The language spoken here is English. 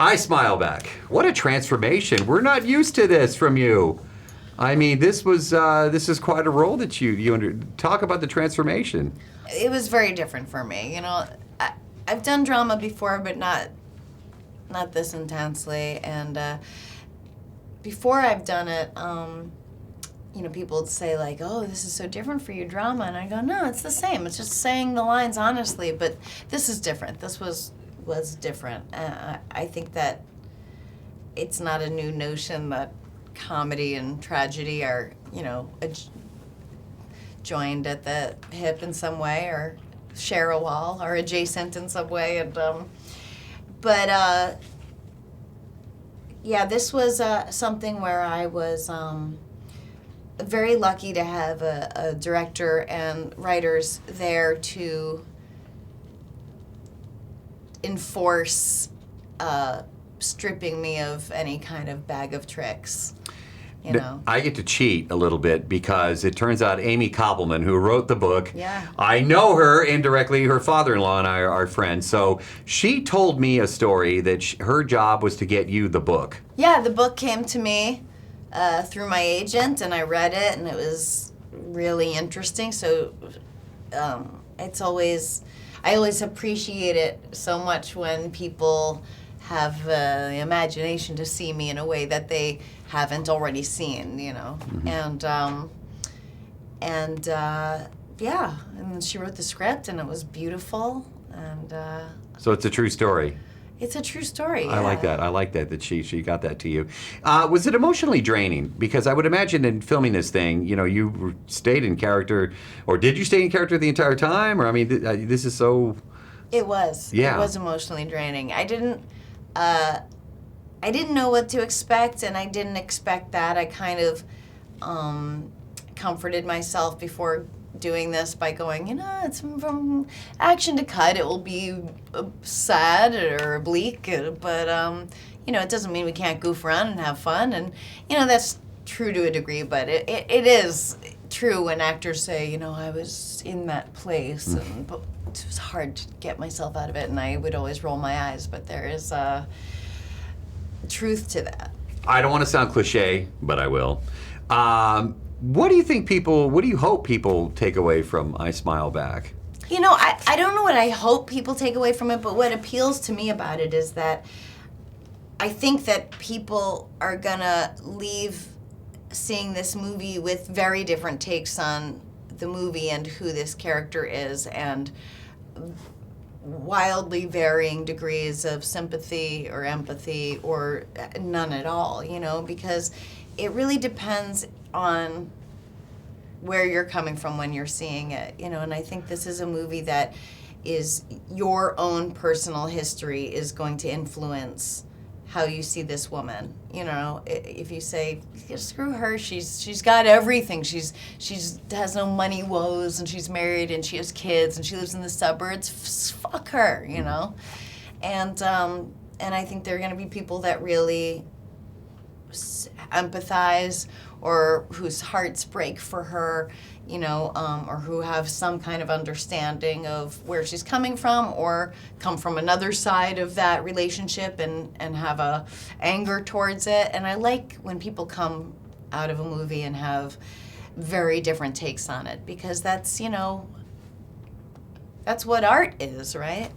I smile back. What a transformation. We're not used to this from you. I mean, this is quite a role that you talk about the transformation. It was very different for me. I've done drama before, but not this intensely. And before I've done it, people would say like, "Oh, this is so different for you, drama," and I go, "No, it's the same. It's just saying the lines honestly." But this is different. This was different. I think that it's not a new notion that comedy and tragedy are, joined at the hip in some way, or share a wall, or adjacent in some way. And this was something where I was very lucky to have a director and writers there to enforce stripping me of any kind of bag of tricks. I get to cheat a little bit because it turns out Amy Koppelman, who wrote the book, Yeah. I know her indirectly. Her father-in-law and I are friends. So she told me a story that her job was to get you the book. Yeah, the book came to me through my agent, and I read it, and it was really interesting. So I always appreciate it so much when people have the imagination to see me in a way that they haven't already seen, Mm-hmm. And she wrote the script, and it was beautiful, and So it's a true story. it's a true story. I like that. I like that she got that to you. Was it emotionally draining? Because I would imagine in filming this thing, you stayed in character, or did you stay in character the entire time? Or, I mean, this is so... It was. Yeah. It was emotionally draining. I didn't know what to expect, and I didn't expect that. I kind of comforted myself before doing this by going, it's from action to cut. It will be sad or bleak, but it doesn't mean we can't goof around and have fun. And that's true to a degree, but it is true when actors say, I was in that place, and but it was hard to get myself out of it, and I would always roll my eyes. But there is truth to that. I don't want to sound cliche, but I will. What do you hope people take away from I Smile Back? I don't know what I hope people take away from it, but what appeals to me about it is that I think that people are gonna leave seeing this movie with very different takes on the movie and who this character is, and wildly varying degrees of sympathy or empathy, or none at all, because it really depends on where you're coming from when you're seeing it, and I think this is a movie that is your own personal history is going to influence how you see this woman. If you say, screw her, she's got everything. She's has no money woes, and she's married, and she has kids, and she lives in the suburbs. Fuck her, And I think there are going to be people that really empathize, or whose hearts break for her, or who have some kind of understanding of where she's coming from, or come from another side of that relationship and have a anger towards it. And I like when people come out of a movie and have very different takes on it, because that's what art is, right?